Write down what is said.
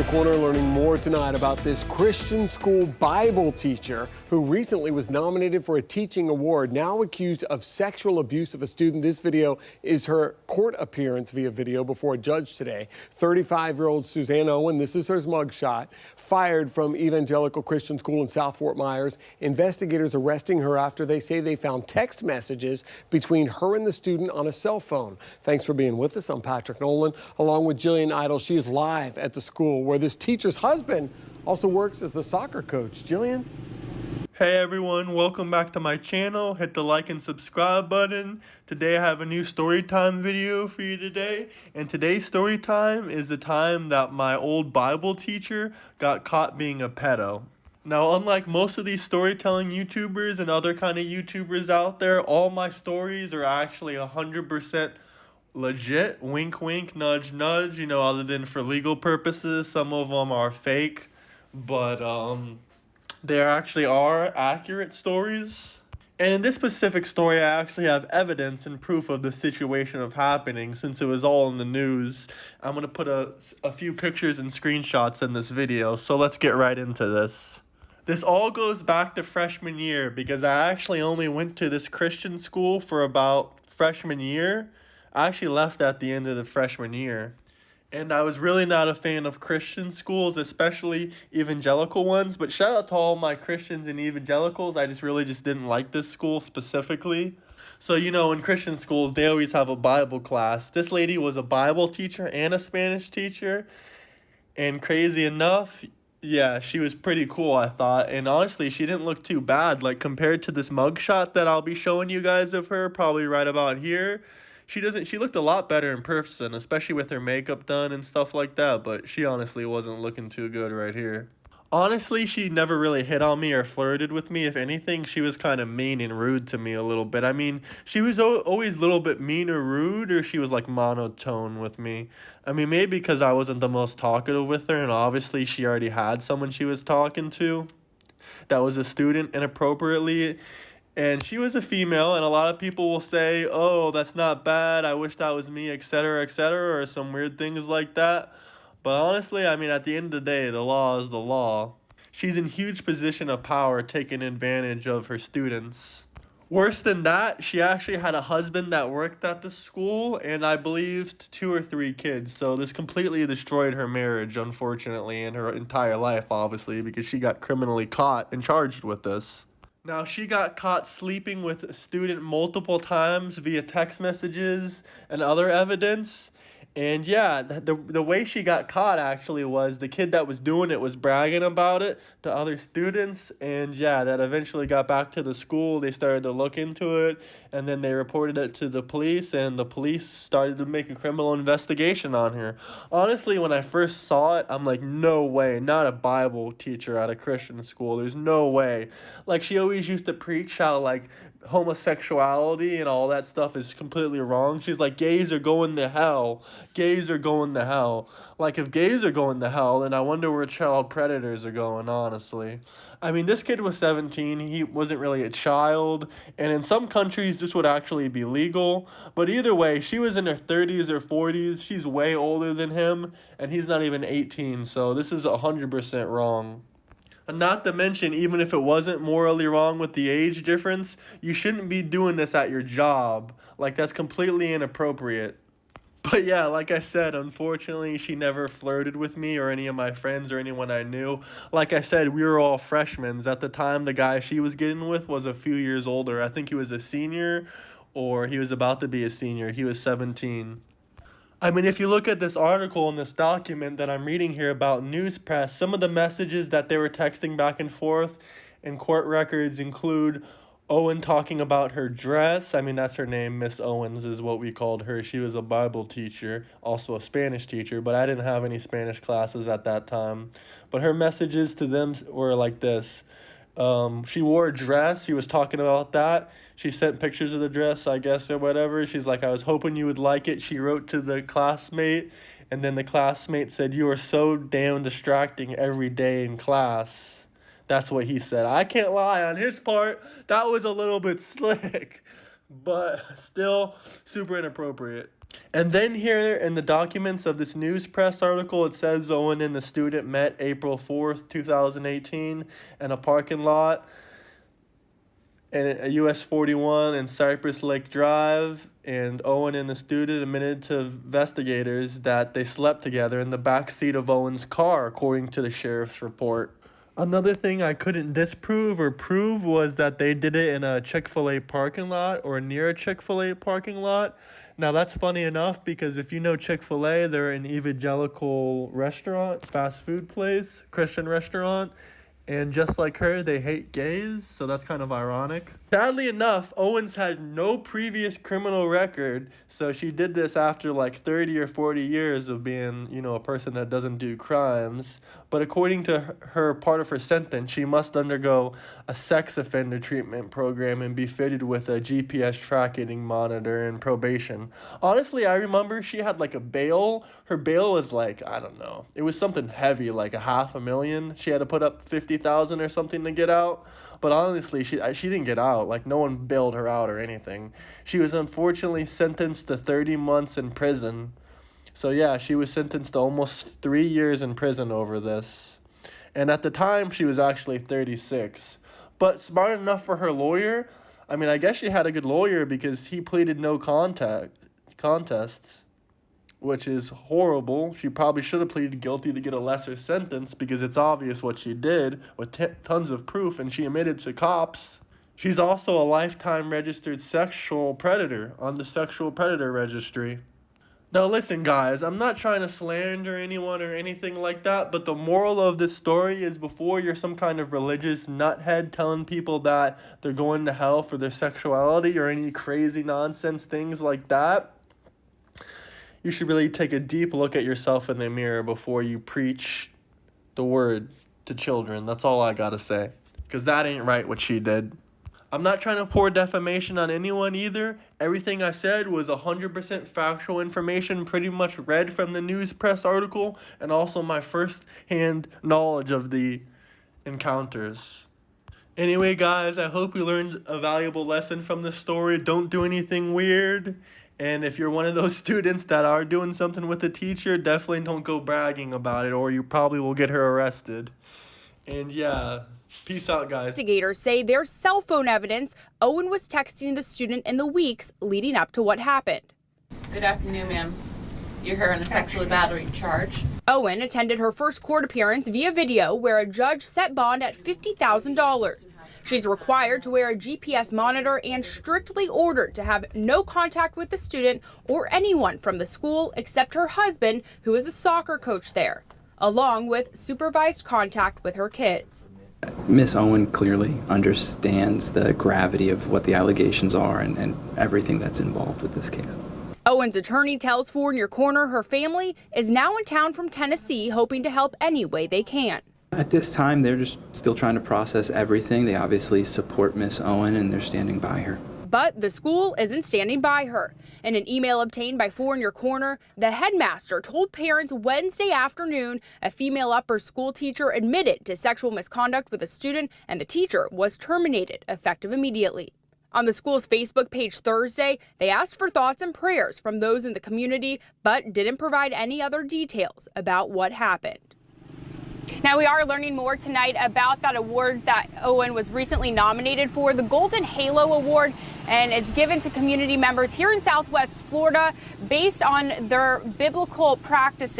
Corner, learning more tonight about this Christian school Bible teacher who recently was nominated for a teaching award, now accused of sexual abuse of a student. This video is her court appearance via video before a judge today. 35-year-old Suzanne Owen, this is her mugshot, fired from Evangelical Christian School in South Fort Myers. Investigators arresting her after they say they found text messages between her and the student on a cell phone. Thanks for being with us. I'm Patrick Nolan, along with Jillian Idle. She's live at the school where this teacher's husband also works as the soccer coach. Jillian? Hey everyone, welcome back to my channel. Hit the like and subscribe button. Today I have a new story time video for you today. And today's story time is the time that my old Bible teacher got caught being a pedo. Now, unlike most of these storytelling YouTubers and other kind of YouTubers out there, all my stories are actually 100% legit. Wink, wink, nudge, nudge, other than for legal purposes. Some of them are fake, but there actually are accurate stories. And in this specific story, I actually have evidence and proof of the situation of happening since it was all in the news. I'm going to put a few pictures and screenshots in this video, so let's get right into this. This all goes back to freshman year because I actually only went to this Christian school for about freshman year. I actually left at the end of the freshman year. And I was really not a fan of Christian schools, especially evangelical ones. But shout out to all my Christians and evangelicals. I really didn't like this school specifically. So, in Christian schools, they always have a Bible class. This lady was a Bible teacher and a Spanish teacher. And crazy enough, yeah, she was pretty cool, I thought. And honestly, she didn't look too bad. Like, compared to this mugshot that I'll be showing you guys of her, probably right about here. She looked a lot better in person, especially with her makeup done and stuff like that, but she honestly wasn't looking too good right here. Honestly, she never really hit on me or flirted with me. If anything, she was kind of mean and rude to me a little bit. I mean, she was always a little bit mean or rude, or she was like monotone with me. I mean, maybe because I wasn't the most talkative with her, and obviously she already had someone she was talking to that was a student inappropriately. And she was a female, and a lot of people will say, oh, that's not bad, I wish that was me, etc., or some weird things like that. But honestly, I mean, at the end of the day, the law is the law. She's in huge position of power, taking advantage of her students. Worse than that, she actually had a husband that worked at the school, and I believed 2 or 3 kids. So this completely destroyed her marriage, unfortunately, and her entire life, obviously, because she got criminally caught and charged with this. Now, she got caught sleeping with a student multiple times via text messages and other evidence. And yeah, the way she got caught actually was the kid that was doing it was bragging about it to other students. And yeah, that eventually got back to the school. They started to look into it, and then they reported it to the police, and the police started to make a criminal investigation on her. Honestly, when I first saw it, I'm like, no way, not a Bible teacher at a Christian school. There's no way. Like, she always used to preach how, like, homosexuality and all that stuff is completely wrong. She's like, gays are going to hell. Gays are going to hell. Like, if gays are going to hell, then I wonder where child predators are going, honestly. I mean, this kid was 17. He wasn't really a child. And in some countries, this would actually be legal. But either way, she was in her 30s or 40s. She's way older than him. And he's not even 18. So this is 100% wrong. And not to mention, even if it wasn't morally wrong with the age difference, you shouldn't be doing this at your job. Like, that's completely inappropriate. But yeah, like I said, unfortunately, she never flirted with me or any of my friends or anyone I knew. Like I said, we were all freshmen. At the time, the guy she was getting with was a few years older. I think he was a senior, or he was about to be a senior. He was 17. I mean, if you look at this article and this document that I'm reading here about news press, some of the messages that they were texting back and forth in court records include Owen talking about her dress. I mean, that's her name. Miss Owens is what we called her. She was a Bible teacher, also a Spanish teacher, but I didn't have any Spanish classes at that time. But her messages to them were like this. She wore a dress. She was talking about that. She sent pictures of the dress, I guess, or whatever. She's like, I was hoping you would like it. She wrote to the classmate, and then the classmate said, you are so damn distracting every day in class. That's what he said. I can't lie, on his part, that was a little bit slick, but still super inappropriate. And then here in the documents of this news press article, it says Owen and the student met April 4th, 2018 in a parking lot in a US 41 and Cypress Lake Drive. And Owen and the student admitted to investigators that they slept together in the back seat of Owen's car, according to the sheriff's report. Another thing I couldn't disprove or prove was that they did it in a Chick-fil-A parking lot or near a Chick-fil-A parking lot. Now, that's funny enough because if you know Chick-fil-A, they're an evangelical restaurant, fast food place, Christian restaurant. And just like her, they hate gays, so that's kind of ironic. Sadly enough, Owens had no previous criminal record, so she did this after like 30 or 40 years of being, a person that doesn't do crimes. But according to her part of her sentence, she must undergo a sex offender treatment program and be fitted with a GPS tracking monitor and probation. Honestly, I remember she had like a bail. Her bail was like, I don't know, it was something heavy, like $500,000. She had to put up $50,000 or something to get out. But honestly, she didn't get out. Like, no one bailed her out or anything. She was unfortunately sentenced to 30 months in prison. So yeah, she was sentenced to almost 3 years in prison over this. And at the time, she was actually 36. But smart enough for her lawyer. I mean, I guess she had a good lawyer because he pleaded no contest, which is horrible. She probably should have pleaded guilty to get a lesser sentence because it's obvious what she did with tons of proof, and she admitted to cops. She's also a lifetime registered sexual predator on the sexual predator registry. Now listen, guys, I'm not trying to slander anyone or anything like that, but the moral of this story is before you're some kind of religious nuthead telling people that they're going to hell for their sexuality or any crazy nonsense things like that, you should really take a deep look at yourself in the mirror before you preach the word to children. That's all I gotta say, because that ain't right what she did. I'm not trying to pour defamation on anyone either. Everything I said was 100% factual information, pretty much read from the news press article, and also my first-hand knowledge of the encounters. Anyway, guys, I hope you learned a valuable lesson from this story. Don't do anything weird. And if you're one of those students that are doing something with a teacher, definitely don't go bragging about it, or you probably will get her arrested. And yeah, peace out, guys. Investigators say there's cell phone evidence Owen was texting the student in the weeks leading up to what happened. Good afternoon, ma'am. You're here on a sexually battery charge. Owen attended her first court appearance via video where a judge set bond at $50,000. She's required to wear a GPS monitor and strictly ordered to have no contact with the student or anyone from the school except her husband, who is a soccer coach there, along with supervised contact with her kids. Miss Owen clearly understands the gravity of what the allegations are and everything that's involved with this case. Owen's attorney tells Four in Your Corner her family is now in town from Tennessee, hoping to help any way they can. At this time, they're just still trying to process everything. They obviously support Miss Owen and they're standing by her. But the school isn't standing by her. In an email obtained by Four in Your Corner, the headmaster told parents Wednesday afternoon a female upper school teacher admitted to sexual misconduct with a student and the teacher was terminated effective immediately. On the school's Facebook page Thursday, they asked for thoughts and prayers from those in the community, but didn't provide any other details about what happened. Now, we are learning more tonight about that award that Owen was recently nominated for, the Golden Halo Award, and it's given to community members here in Southwest Florida based on their biblical practices.